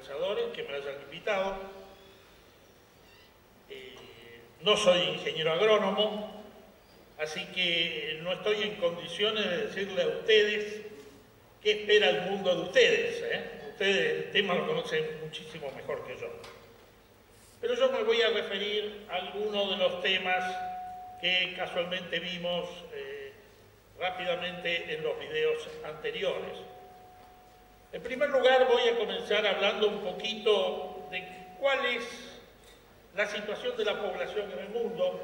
organizadores que me hayan invitado. No soy ingeniero agrónomo, así que no estoy en condiciones de decirle a ustedes qué espera el mundo de ustedes. Ustedes el tema lo conocen muchísimo mejor que yo. Pero yo me voy a referir a algunos de los temas que casualmente vimos rápidamente en los videos anteriores. En primer lugar, voy a comenzar hablando un poquito de cuál es la situación de la población en el mundo.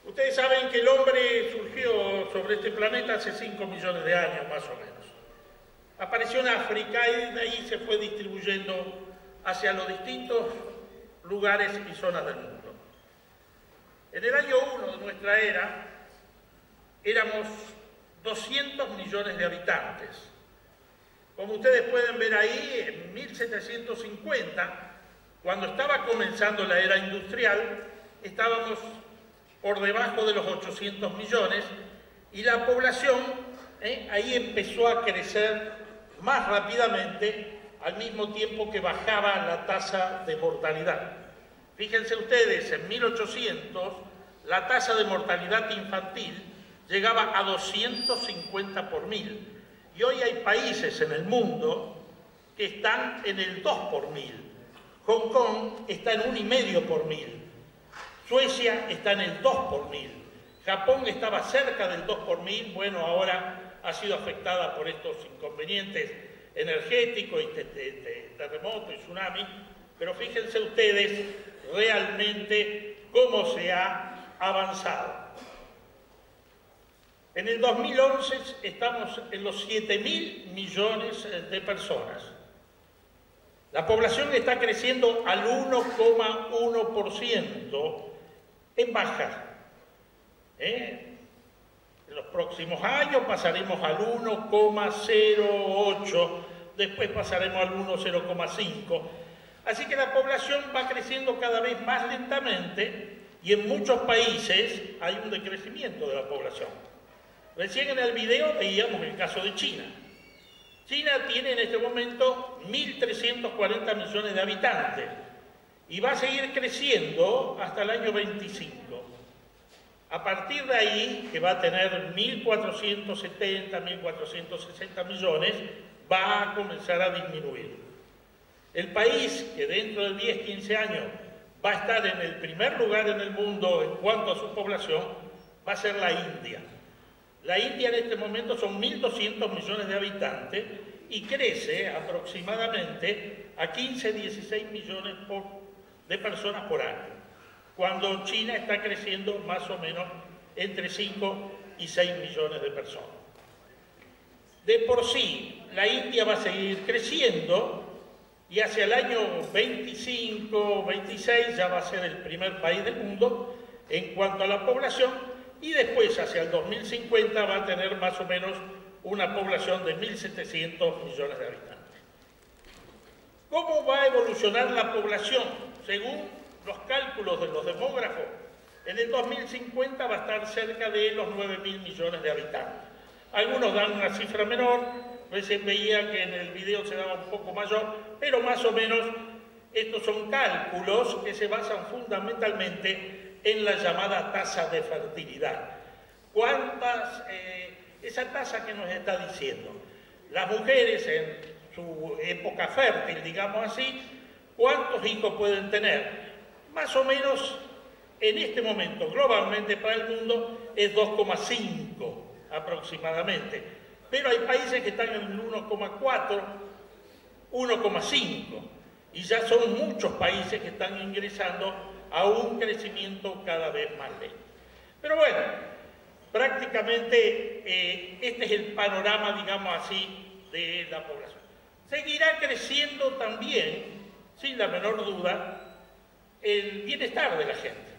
Ustedes saben que el hombre surgió sobre este planeta hace 5 millones de años, más o menos. Apareció en África y de ahí se fue distribuyendo hacia los distintos lugares y zonas del mundo. En el año 1 de nuestra era, éramos 200 millones de habitantes. Como ustedes pueden ver ahí, en 1750, cuando estaba comenzando la era industrial, estábamos por debajo de los 800 millones y la población ahí empezó a crecer más rápidamente al mismo tiempo que bajaba la tasa de mortalidad. Fíjense ustedes, en 1800 la tasa de mortalidad infantil llegaba a 250 por 1000 y hoy hay países en el mundo que están en el 2 por 1000. Hong Kong está en 1,5 por 1000. Suecia está en el 2 por 1000. Japón estaba cerca del 2 por 1000, bueno, ahora ha sido afectada por estos inconvenientes energéticos y terremotos y tsunami, pero fíjense ustedes realmente cómo se ha avanzado. En el 2011 estamos en los 7.000 millones de personas. La población está creciendo al 1,1% en baja. En los próximos años pasaremos al 1,08, después pasaremos al 1,0,5. Así que la población va creciendo cada vez más lentamente y en muchos países hay un decrecimiento de la población. Recién en el video veíamos el caso de China. China tiene en este momento 1.340 millones de habitantes y va a seguir creciendo hasta el año 25. A partir de ahí, que va a tener 1.470, 1.460 millones, va a comenzar a disminuir. El país que dentro de 10, 15 años va a estar en el primer lugar en el mundo en cuanto a su población va a ser la India. La India en este momento son 1.200 millones de habitantes y crece aproximadamente a 15, 16 millones de personas por año, cuando China está creciendo más o menos entre 5 y 6 millones de personas. De por sí, la India va a seguir creciendo y hacia el año 25, 26 ya va a ser el primer país del mundo en cuanto a la población y después hacia el 2050 va a tener más o menos una población de 1.700 millones de habitantes. ¿Cómo va a evolucionar la población? Según los cálculos de los demógrafos, en el 2050 va a estar cerca de los 9.000 millones de habitantes. Algunos dan una cifra menor, recién veía que en el video se daba un poco mayor, pero más o menos estos son cálculos que se basan fundamentalmente en la llamada tasa de fertilidad. Esa tasa que nos está diciendo, las mujeres en su época fértil, digamos así, ¿cuántos hijos pueden tener? Más o menos en este momento, globalmente para el mundo, es 2,5 aproximadamente. Pero hay países que están en el 1,4, 1,5. Y ya son muchos países que están ingresando a un crecimiento cada vez más lento. Pero bueno, prácticamente este es el panorama, digamos así, de la población. Seguirá creciendo también, sin la menor duda, el bienestar de la gente.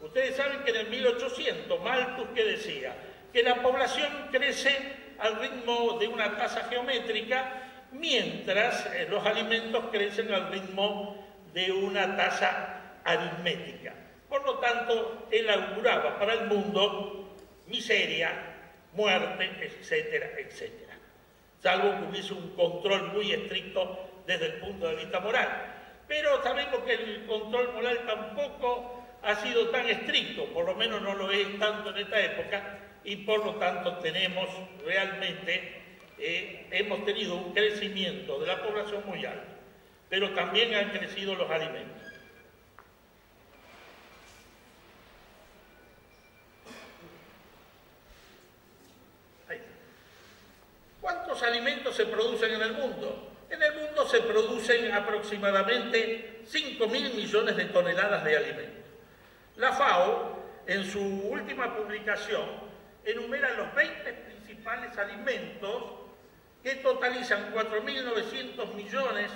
Ustedes saben que en el 1800 Malthus que decía que la población crece al ritmo de una tasa geométrica, mientras los alimentos crecen al ritmo de una tasa aritmética. Por lo tanto, él auguraba para el mundo miseria, muerte, etcétera, etcétera. salvo que hubiese un control muy estricto desde el punto de vista moral. Pero sabemos que el control moral tampoco ha sido tan estricto, por lo menos no lo es tanto en esta época, y por lo tanto tenemos realmente, hemos tenido un crecimiento de la población muy alto, pero también han crecido los alimentos. ¿Cuántos alimentos se producen en el mundo? En el mundo se producen aproximadamente 5.000 millones de toneladas de alimentos. La FAO, en su última publicación, enumera los 20 principales alimentos que totalizan 4.900 millones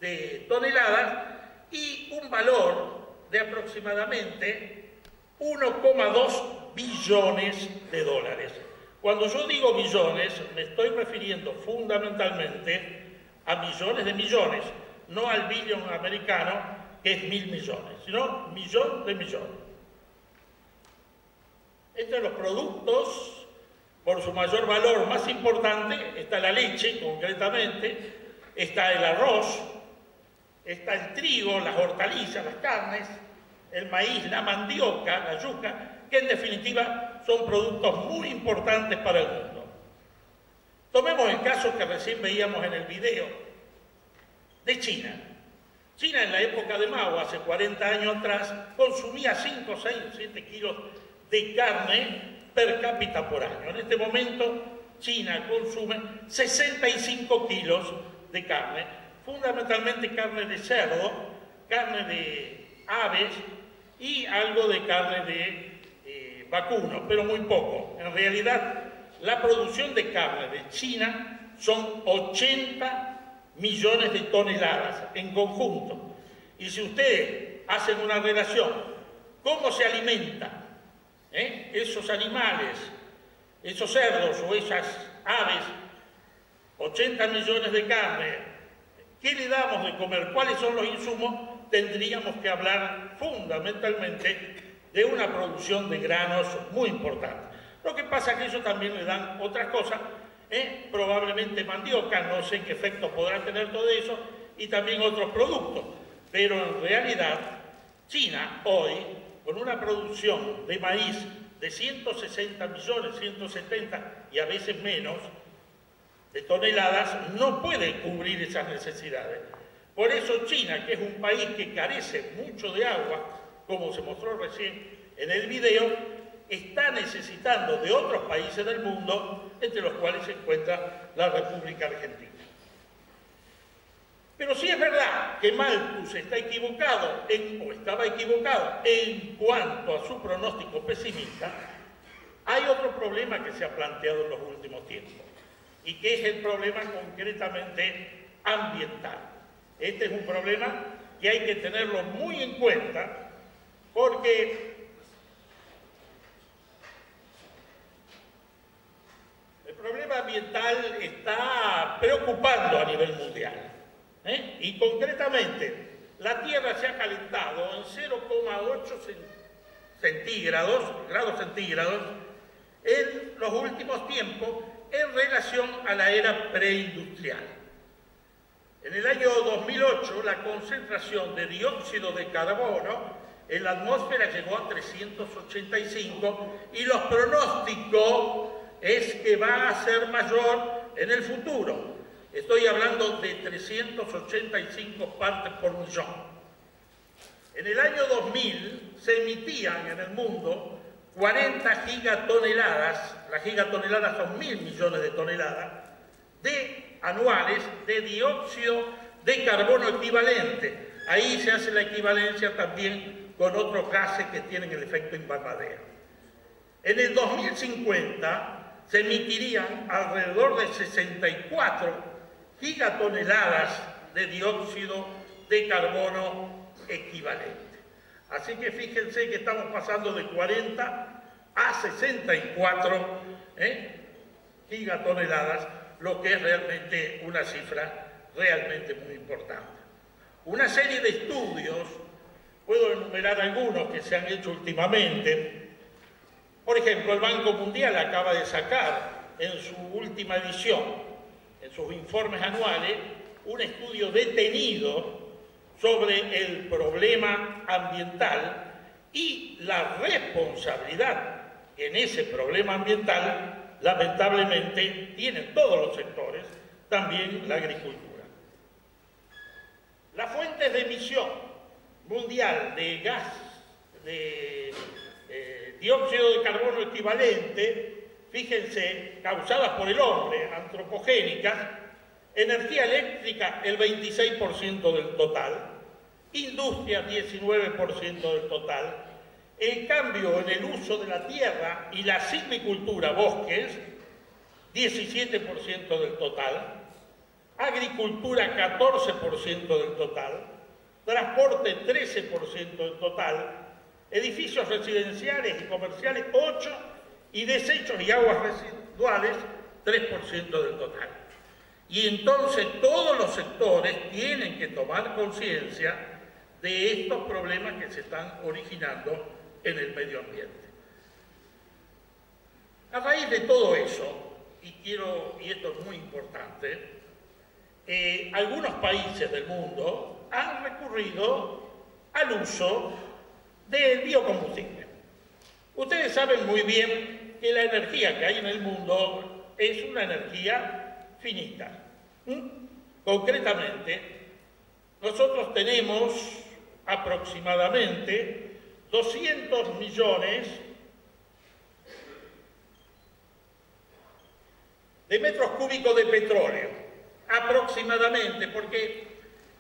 de toneladas y un valor de aproximadamente 1,2 billones de dólares. Cuando yo digo billones, me estoy refiriendo fundamentalmente a millones de millones, no al billón americano, que es 1.000 millones, sino millón de millones. Entre los productos, por su mayor valor más importante, está la leche, concretamente, está el arroz, está el trigo, las hortalizas, las carnes, el maíz, la mandioca, la yuca, que en definitiva son productos muy importantes para el mundo. Tomemos el caso que recién veíamos en el video de China. China en la época de Mao, hace 40 años atrás, consumía 5, 6, 7 kilos de carne per cápita por año. En este momento China consume 65 kilos de carne, fundamentalmente carne de cerdo, carne de aves y algo de carne de vacuno, pero muy poco. En realidad, la producción de carne de China son 80 millones de toneladas en conjunto. Y si ustedes hacen una relación, ¿cómo se alimentan esos animales, esos cerdos o esas aves? 80 millones de carne. ¿Qué le damos de comer? ¿Cuáles son los insumos? Tendríamos que hablar fundamentalmente de una producción de granos muy importante. Lo que pasa es que ellos también le dan otras cosas, probablemente mandioca, no sé qué efecto podrá tener todo eso, y también otros productos. Pero en realidad, China hoy, con una producción de maíz de 160 millones, 170 y a veces menos de toneladas, no puede cubrir esas necesidades. Por eso China, que es un país que carece mucho de agua, como se mostró recién en el video, está necesitando de otros países del mundo, entre los cuales se encuentra la República Argentina. Pero sí es verdad que Malthus está equivocado, o estaba equivocado, en cuanto a su pronóstico pesimista. Hay otro problema que se ha planteado en los últimos tiempos, y que es el problema concretamente ambiental. Este es un problema que hay que tenerlo muy en cuenta, porque el problema ambiental está preocupando a nivel mundial. Y concretamente, la Tierra se ha calentado en 0,8 grados centígrados en los últimos tiempos en relación a la era preindustrial. En el año 2008, la concentración de dióxido de carbono en la atmósfera llegó a 385 y los pronósticos es que va a ser mayor en el futuro. Estoy hablando de 385 partes por millón. En el año 2000 se emitían en el mundo 40 gigatoneladas, las gigatoneladas son 1.000 millones de toneladas, anuales de dióxido de carbono equivalente. Ahí se hace la equivalencia también con otros gases que tienen el efecto invernadero. En el 2050 se emitirían alrededor de 64 gigatoneladas de dióxido de carbono equivalente. Así que fíjense que estamos pasando de 40 a 64 gigatoneladas, lo que es realmente una cifra realmente muy importante. Una serie de estudios, puedo enumerar algunos que se han hecho últimamente. Por ejemplo, el Banco Mundial acaba de sacar en su última edición en sus informes anuales un estudio detenido sobre el problema ambiental y la responsabilidad en ese problema ambiental, lamentablemente, tienen todos los sectores, también la agricultura. Las fuentes de emisión mundial de gas, de dióxido de carbono equivalente, fíjense, causadas por el hombre, antropogénicas, energía eléctrica el 26% del total, industria 19% del total, el cambio en el uso de la tierra y la silvicultura, bosques, 17% del total, agricultura 14% del total, transporte 13% del total, edificios residenciales y comerciales 8% y desechos y aguas residuales 3% del total. Y entonces todos los sectores tienen que tomar conciencia de estos problemas que se están originando en el medio ambiente. A raíz de todo eso, y esto es muy importante, algunos países del mundo han recurrido al uso del biocombustible. Ustedes saben muy bien que la energía que hay en el mundo es una energía finita. Concretamente, nosotros tenemos aproximadamente 200 millones de metros cúbicos de petróleo, aproximadamente, porque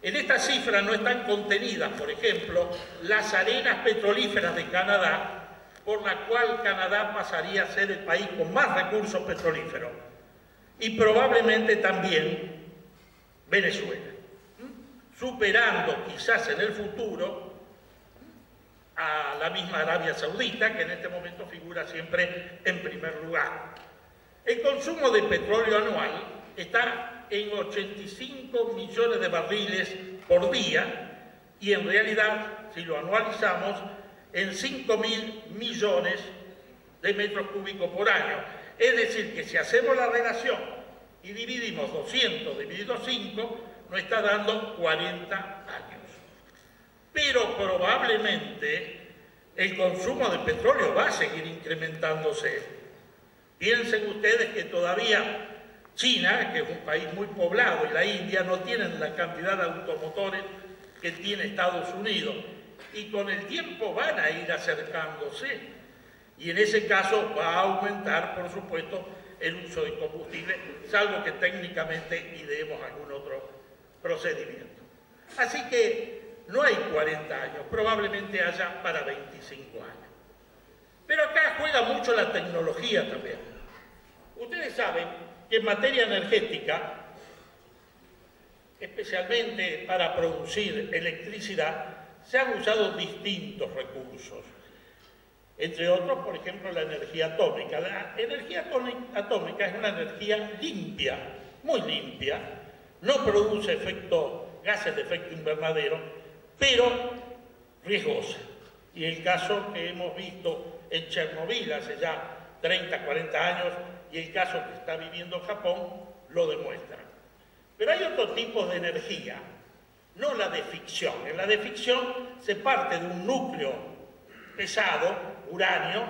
en esta cifra no están contenidas, por ejemplo, las arenas petrolíferas de Canadá, por la cual Canadá pasaría a ser el país con más recursos petrolíferos, y probablemente también Venezuela, superando quizás en el futuro a la misma Arabia Saudita, que en este momento figura siempre en primer lugar. El consumo de petróleo anual está en 85 millones de barriles por día y en realidad, si lo anualizamos, en 5.000 millones de metros cúbicos por año. Es decir, que si hacemos la relación y dividimos 200 dividido 5, nos está dando 40 años. Pero probablemente el consumo de petróleo va a seguir incrementándose. Piensen ustedes que todavía China, que es un país muy poblado, y la India no tienen la cantidad de automotores que tiene Estados Unidos, y con el tiempo van a ir acercándose. Y en ese caso va a aumentar, por supuesto, el uso de combustible, salvo que técnicamente ideemos algún otro procedimiento. Así que no hay 40 años, probablemente haya para 25 años. Pero acá juega mucho la tecnología también. Ustedes saben que en materia energética, especialmente para producir electricidad, se han usado distintos recursos. Entre otros, por ejemplo, la energía atómica. La energía atómica es una energía limpia, muy limpia, no produce gases de efecto invernadero, pero riesgosa. Y el caso que hemos visto en Chernobyl hace ya 30, 40 años y el caso que está viviendo Japón lo demuestra. Pero hay otro tipo de energía, no la de ficción. En la de ficción se parte de un núcleo pesado, uranio,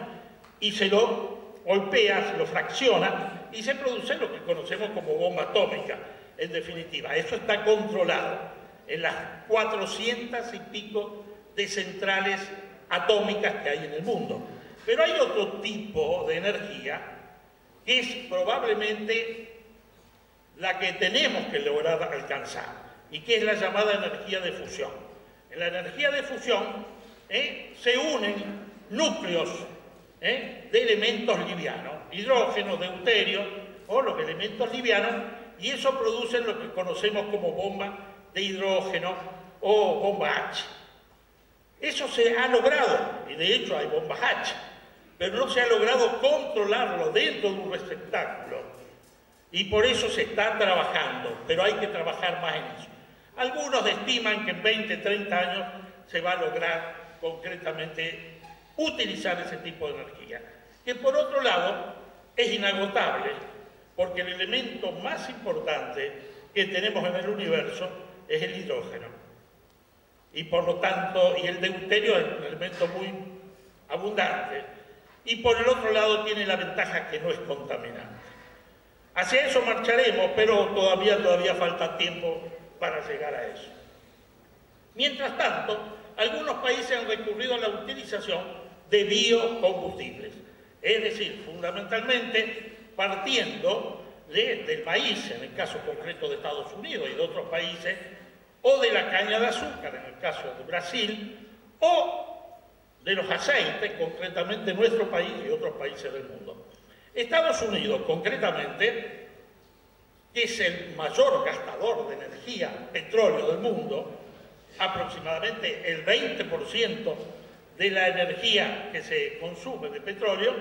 y se lo golpea, se lo fracciona y se produce lo que conocemos como bomba atómica. En definitiva, eso está controlado en las 400 y pico de centrales atómicas que hay en el mundo. Pero hay otro tipo de energía que es probablemente la que tenemos que lograr alcanzar y que es la llamada energía de fusión. En la energía de fusión se unen núcleos de elementos livianos, hidrógeno, deuterio o los elementos livianos, y eso produce lo que conocemos como bomba de hidrógeno o bomba H. Eso se ha logrado, y de hecho hay bombas H, pero no se ha logrado controlarlo dentro de un receptáculo. Y por eso se está trabajando, pero hay que trabajar más en eso. Algunos estiman que en 20, 30 años se va a lograr concretamente utilizar ese tipo de energía, que por otro lado es inagotable, porque el elemento más importante que tenemos en el universo es el hidrógeno. Y por lo tanto, y el deuterio es un elemento muy abundante. Y por el otro lado tiene la ventaja que no es contaminante. Hacia eso marcharemos, pero todavía falta tiempo para llegar a eso. Mientras tanto, algunos países han recurrido a la utilización de biocombustibles, es decir, fundamentalmente partiendo del maíz, en el caso concreto de Estados Unidos y de otros países, o de la caña de azúcar, en el caso de Brasil, o de los aceites, concretamente en nuestro país y otros países del mundo. Estados Unidos, concretamente, que es el mayor gastador de energía, petróleo del mundo, aproximadamente el 20% de la energía que se consume de petróleo,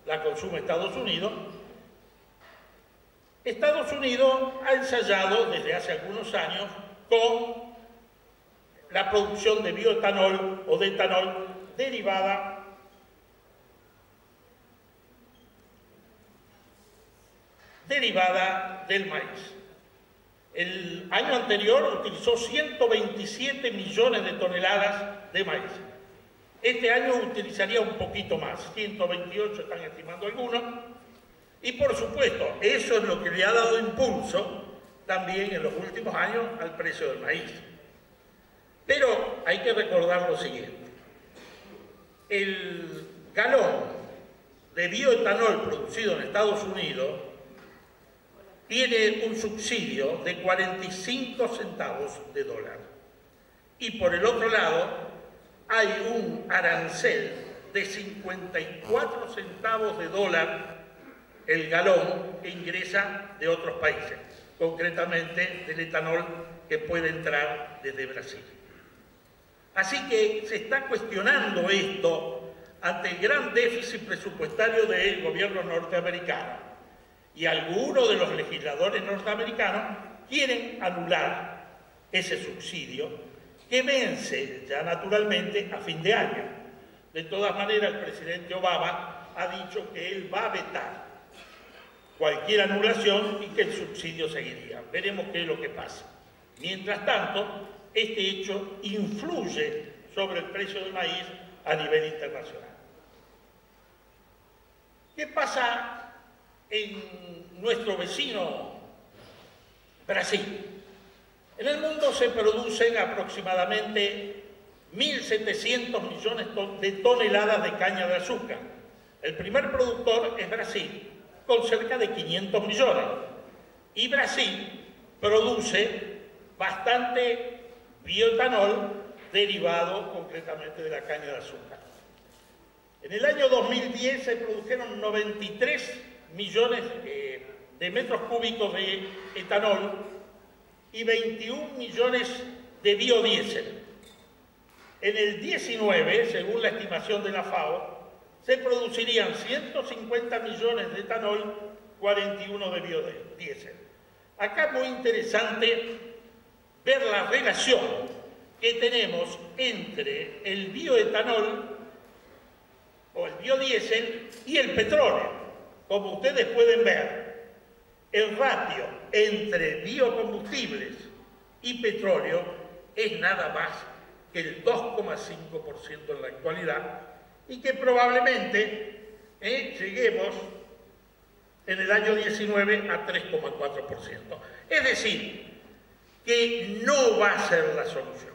la consume Estados Unidos. Estados Unidos ha ensayado desde hace algunos años con la producción de bioetanol o de etanol derivada del maíz. El año anterior utilizó 127 millones de toneladas de maíz. Este año utilizaría un poquito más, 128 están estimando algunos. Y por supuesto, eso es lo que le ha dado impulso también en los últimos años al precio del maíz. Pero hay que recordar lo siguiente. El galón de bioetanol producido en Estados Unidos tiene un subsidio de 45 centavos de dólar. Y por el otro lado, hay un arancel de 54 centavos de dólar el galón que ingresa de otros países, concretamente del etanol que puede entrar desde Brasil. Así que se está cuestionando esto ante el gran déficit presupuestario del gobierno norteamericano. Y algunos de los legisladores norteamericanos quieren anular ese subsidio que vence ya naturalmente a fin de año. De todas maneras, el presidente Obama ha dicho que él va a vetar cualquier anulación y que el subsidio seguiría. Veremos qué es lo que pasa. Mientras tanto, este hecho influye sobre el precio del maíz a nivel internacional. ¿Qué pasa en nuestro vecino Brasil? En el mundo se producen aproximadamente 1.700 millones de toneladas de caña de azúcar. El primer productor es Brasil, con cerca de 500 millones. Y Brasil produce bastante bioetanol derivado concretamente de la caña de azúcar. En el año 2010 se produjeron 93 millones de metros cúbicos de etanol y 21 millones de biodiesel. En el 19, según la estimación de la FAO, se producirían 150 millones de etanol, 41 de biodiesel. Acá es muy interesante ver la relación que tenemos entre el bioetanol o el biodiesel y el petróleo. Como ustedes pueden ver, el ratio entre biocombustibles y petróleo es nada más que el 2,5% en la actualidad y que probablemente lleguemos en el año 19 a 3,4%. Es decir, que no va a ser la solución.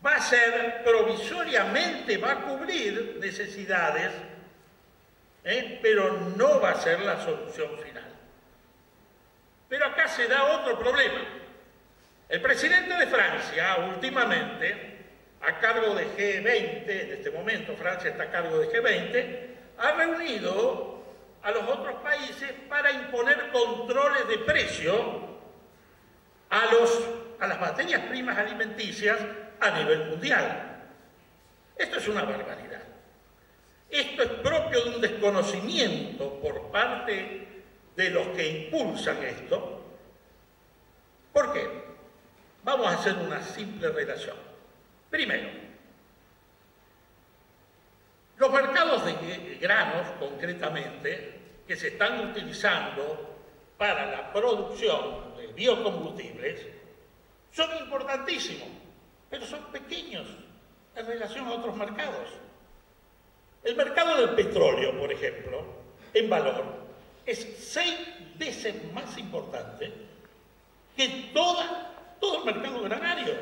Va a ser provisoriamente, va a cubrir necesidades, pero no va a ser la solución final. Pero acá se da otro problema. El presidente de Francia, últimamente, a cargo de G20, en este momento Francia está a cargo de G20, ha reunido a los otros países para imponer controles de precio a las materias primas alimenticias a nivel mundial. Esto es una barbaridad. Esto es propio de un desconocimiento por parte de los que impulsan esto. ¿Por qué? Vamos a hacer una simple relación. Primero, los mercados de granos, concretamente, que se están utilizando para la producción de biocombustibles son importantísimos, pero son pequeños en relación a otros mercados. El mercado del petróleo, por ejemplo, en valor, es 6 veces más importante que todo el mercado granario.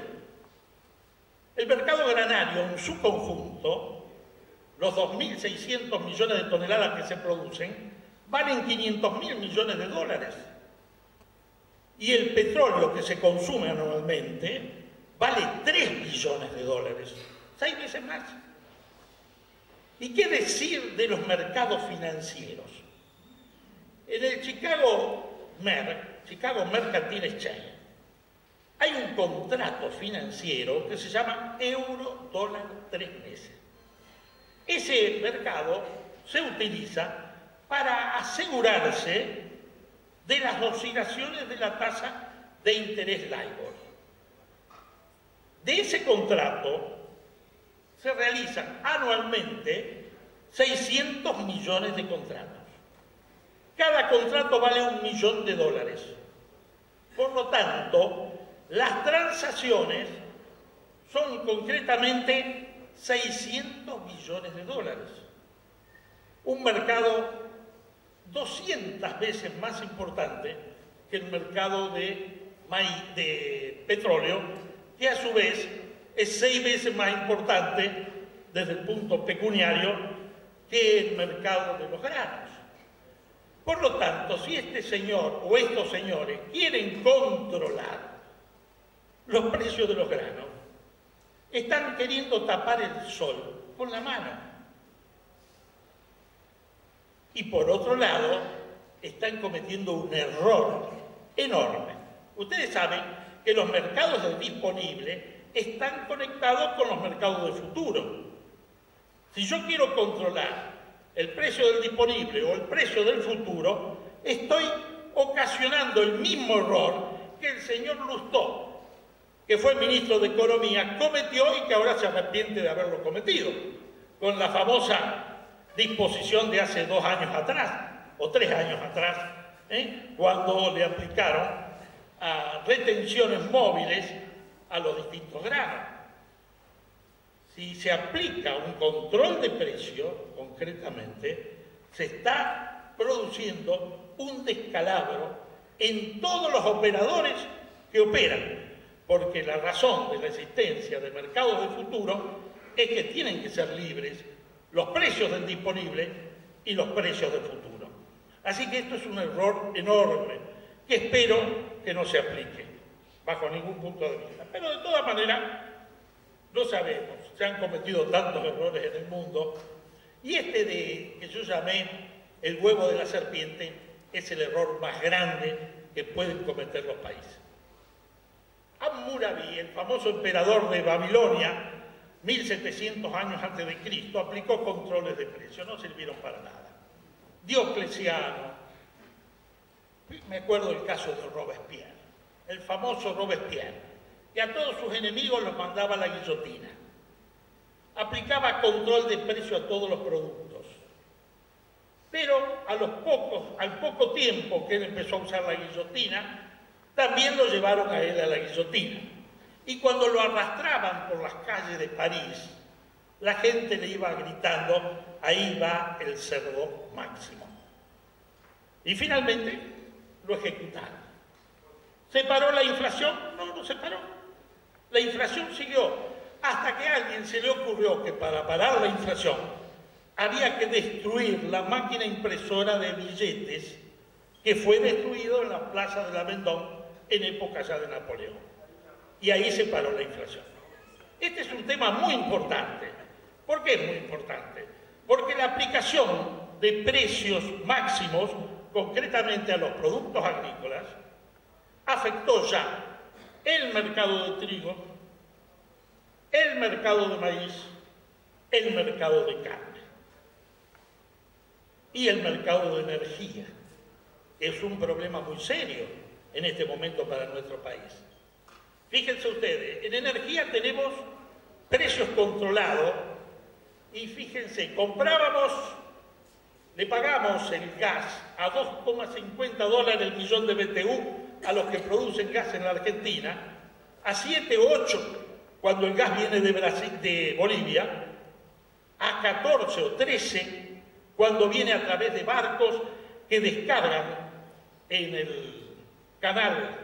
El mercado granario en su conjunto, los 2.600 millones de toneladas que se producen, valen 500.000 millones de dólares. Y el petróleo que se consume anualmente vale 3 billones de dólares, 6 veces más. ¿Y qué decir de los mercados financieros? En el Chicago Mercantile Exchange hay un contrato financiero que se llama euro-dólar 3 meses. Ese mercado se utiliza para asegurarse de las oscilaciones de la tasa de interés LIBOR. De ese contrato se realizan anualmente 600 millones de contratos. Cada contrato vale $1 millón de dólares. Por lo tanto, las transacciones son concretamente 600 millones de dólares. Un mercado 200 veces más importante que el mercado de petróleo, que a su vez es 6 veces más importante desde el punto pecuniario que el mercado de los granos. Por lo tanto, si este señor o estos señores quieren controlar los precios de los granos, están queriendo tapar el sol con la mano. Y por otro lado, están cometiendo un error enorme. Ustedes saben que los mercados del disponible están conectados con los mercados de futuro. Si yo quiero controlar el precio del disponible o el precio del futuro, estoy ocasionando el mismo error que el señor Lustó, que fue ministro de Economía, cometió y que ahora se arrepiente de haberlo cometido, con la famosa disposición de hace 2 años atrás, o 3 años atrás, cuando le aplicaron a retenciones móviles a los distintos granos. Si se aplica un control de precio, concretamente, se está produciendo un descalabro en todos los operadores que operan, porque la razón de la existencia de mercados de futuro es que tienen que ser libres los precios del disponible y los precios del futuro. Así que esto es un error enorme que espero que no se aplique bajo ningún punto de vista. Pero de todas maneras, lo sabemos, se han cometido tantos errores en el mundo y este que yo llamé el huevo de la serpiente es el error más grande que pueden cometer los países. Hammurabi, el famoso emperador de Babilonia, 1700 años antes de Cristo, aplicó controles de precios, no sirvieron para nada. Diocleciano, me acuerdo del caso de Robespierre, el famoso Robespierre, que a todos sus enemigos los mandaba a la guillotina. Aplicaba control de precio a todos los productos. Pero al poco tiempo que él empezó a usar la guillotina, también lo llevaron a él a la guillotina. Y cuando lo arrastraban por las calles de París, la gente le iba gritando, ahí va el cerdo máximo. Y finalmente lo ejecutaron. ¿Se paró la inflación? No, no se paró. La inflación siguió hasta que a alguien se le ocurrió que para parar la inflación había que destruir la máquina impresora de billetes que fue destruido en la plaza de la Vendôme en época ya de Napoleón. Y ahí se paró la inflación. Este es un tema muy importante. ¿Por qué es muy importante? Porque la aplicación de precios máximos, concretamente a los productos agrícolas, afectó ya el mercado de trigo, el mercado de maíz, el mercado de carne y el mercado de energía. Es un problema muy serio en este momento para nuestro país. Fíjense ustedes, en energía tenemos precios controlados y fíjense, comprábamos Le pagamos el gas a $2,50 el millón de BTU a los que producen gas en la Argentina, a 7 o 8 cuando el gas viene de Bolivia, a 14 o 13 cuando viene a través de barcos que descargan en el canal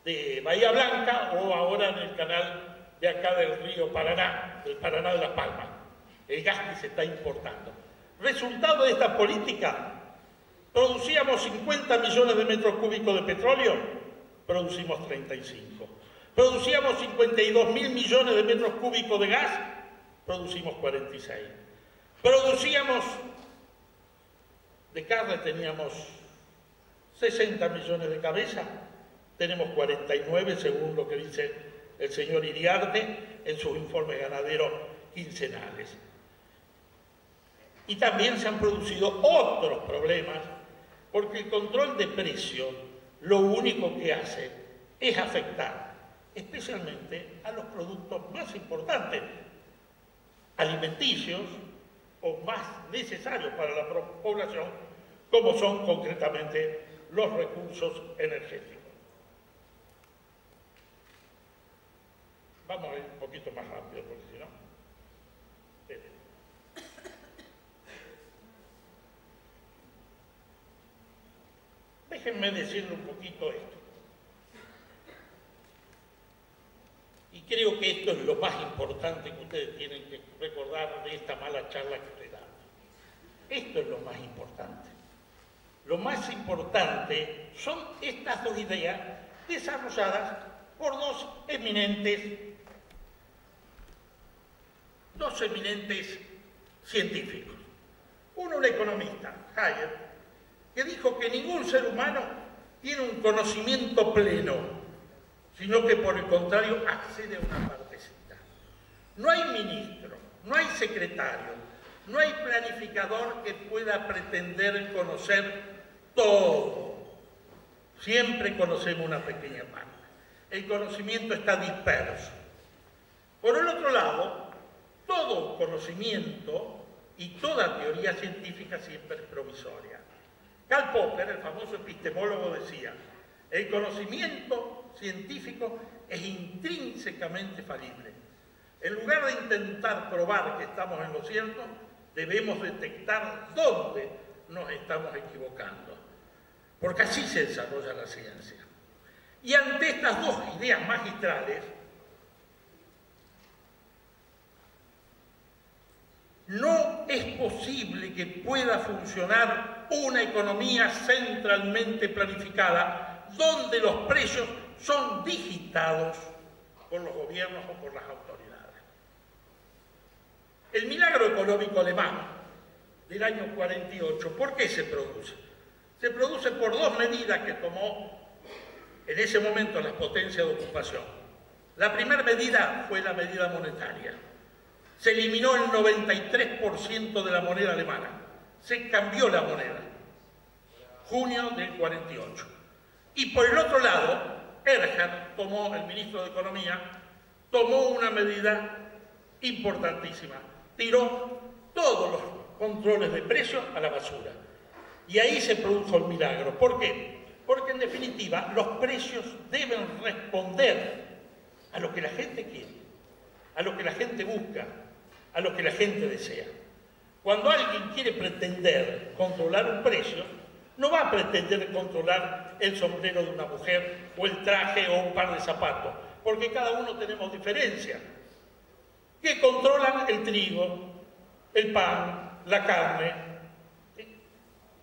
de Bahía Blanca o ahora en el canal de acá del río Paraná, del Paraná de Las Palmas, el gas que se está importando. Resultado de esta política, producíamos 50 millones de metros cúbicos de petróleo, producimos 35. Producíamos 52.000 millones de metros cúbicos de gas, producimos 46. Producíamos, de carne teníamos 60 millones de cabezas, tenemos 49 según lo que dice el señor Iriarte en sus informes ganaderos quincenales. Y también se han producido otros problemas, porque el control de precios lo único que hace es afectar especialmente a los productos más importantes, alimenticios o más necesarios para la población, como son concretamente los recursos energéticos. Vamos a ir un poquito más rápido, porque si no... Déjenme decirle un poquito esto. Y creo que esto es lo más importante que ustedes tienen que recordar de esta mala charla que estoy dando. Esto es lo más importante. Lo más importante son estas dos ideas desarrolladas por dos eminentes científicos. Uno, un economista, Hayek, que dijo que ningún ser humano tiene un conocimiento pleno, sino que por el contrario accede a una partecita. No hay ministro, no hay secretario, no hay planificador que pueda pretender conocer todo. Siempre conocemos una pequeña parte. El conocimiento está disperso. Por el otro lado, todo conocimiento y toda teoría científica siempre es provisoria. Karl Popper, el famoso epistemólogo, decía: el conocimiento científico es intrínsecamente falible. En lugar de intentar probar que estamos en lo cierto, debemos detectar dónde nos estamos equivocando, porque así se desarrolla la ciencia. Y ante estas dos ideas magistrales, no es posible que pueda funcionar una economía centralmente planificada donde los precios son digitados por los gobiernos o por las autoridades. El milagro económico alemán del año 48, ¿por qué se produce? Se produce por dos medidas que tomó en ese momento las potencias de ocupación. La primera medida fue la medida monetaria. Se eliminó el 93% de la moneda alemana. Se cambió la moneda. Junio del 48. Y por el otro lado, Erhard, el ministro de Economía, tomó una medida importantísima. Tiró todos los controles de precios a la basura. Y ahí se produjo el milagro. ¿Por qué? Porque en definitiva los precios deben responder a lo que la gente quiere, a lo que la gente busca, a lo que la gente desea. Cuando alguien quiere pretender controlar un precio, no va a pretender controlar el sombrero de una mujer o el traje o un par de zapatos, porque cada uno tenemos diferencias, que controlan el trigo, el pan, la carne,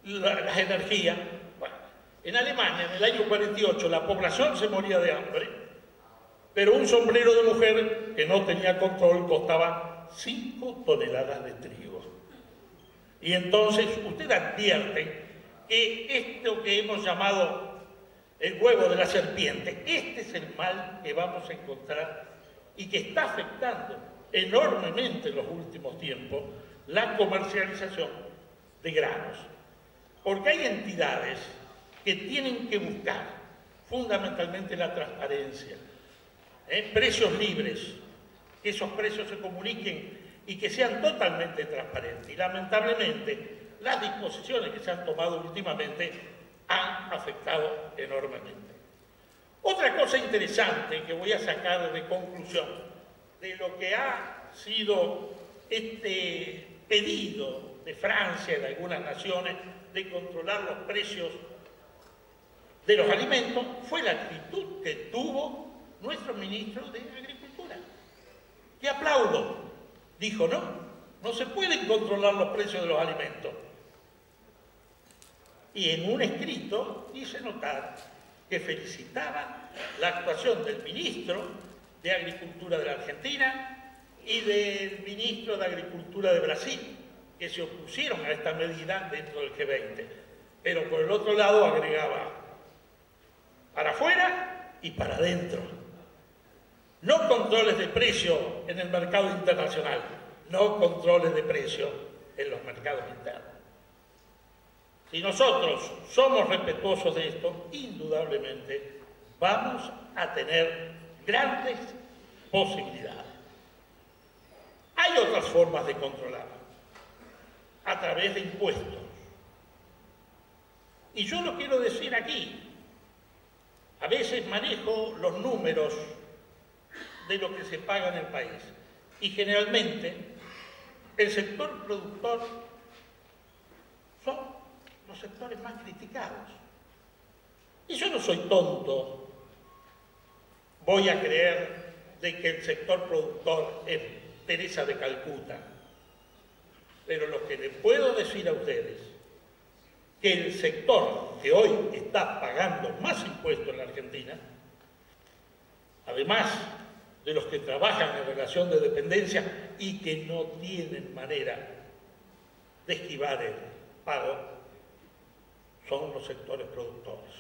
las energías. Bueno, en Alemania, en el año 48, la población se moría de hambre, pero un sombrero de mujer que no tenía control costaba 5 toneladas de trigo. Y entonces usted advierte que esto que hemos llamado el huevo de la serpiente, este es el mal que vamos a encontrar y que está afectando enormemente en los últimos tiempos la comercialización de granos. Porque hay entidades que tienen que buscar fundamentalmente la transparencia, precios libres, que esos precios se comuniquen y que sean totalmente transparentes. Y lamentablemente las disposiciones que se han tomado últimamente han afectado enormemente. Otra cosa interesante que voy a sacar de conclusión de lo que ha sido este pedido de Francia y de algunas naciones de controlar los precios de los alimentos fue la actitud que tuvo nuestro ministro de Agricultura, que aplaudo. Dijo, no se pueden controlar los precios de los alimentos. Y en un escrito hice notar que felicitaba la actuación del ministro de Agricultura de la Argentina y del ministro de Agricultura de Brasil, que se opusieron a esta medida dentro del G20. Pero por el otro lado agregaba, para afuera y para adentro. No controles de precio en el mercado internacional, no controles de precio en los mercados internos. Si nosotros somos respetuosos de esto, indudablemente vamos a tener grandes posibilidades. Hay otras formas de controlar, a través de impuestos. Y yo lo quiero decir aquí. A veces manejo los números de lo que se paga en el país. Y generalmente el sector productor son los sectores más criticados. Y yo no soy tonto. Voy a creer de que el sector productor es Teresa de Calcuta. Pero lo que les puedo decir a ustedes, que el sector que hoy está pagando más impuestos en la Argentina, además de los que trabajan en relación de dependencia y que no tienen manera de esquivar el pago, son los sectores productores.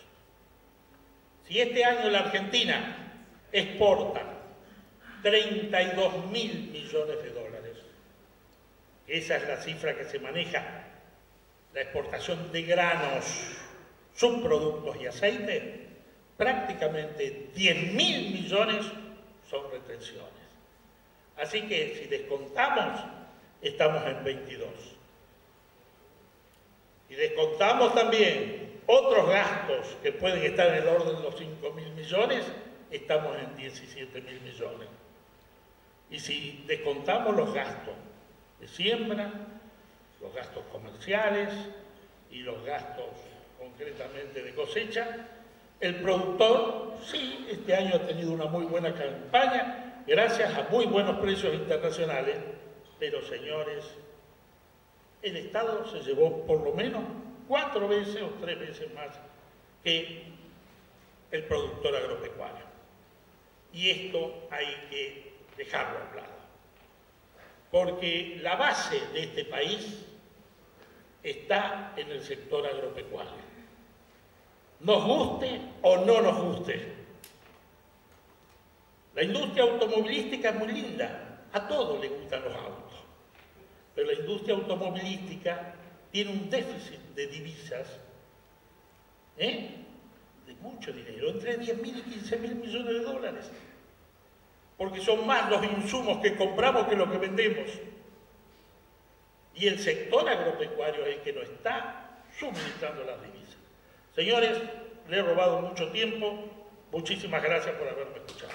Si este año la Argentina exporta 32.000 millones de dólares, esa es la cifra que se maneja, la exportación de granos, subproductos y aceite, prácticamente 10.000 millones son retenciones. Así que si descontamos, estamos en 22. Y descontamos también otros gastos que pueden estar en el orden de los 5.000 millones, estamos en 17.000 millones. Y si descontamos los gastos de siembra, los gastos comerciales y los gastos concretamente de cosecha, el productor sí, este año ha tenido una muy buena campaña gracias a muy buenos precios internacionales, pero señores, el Estado se llevó por lo menos 4 veces o 3 veces más que el productor agropecuario. Y esto hay que dejarlo a un lado, porque la base de este país está en el sector agropecuario. Nos guste o no nos guste. La industria automovilística es muy linda, a todos les gustan los autos, pero la industria automovilística tiene un déficit de divisas, de mucho dinero, entre 10.000 y 15.000 millones de dólares, porque son más los insumos que compramos que los que vendemos. Y el sector agropecuario es el que no está suministrando las divisas. Señores, le he robado mucho tiempo. Muchísimas gracias por haberme escuchado.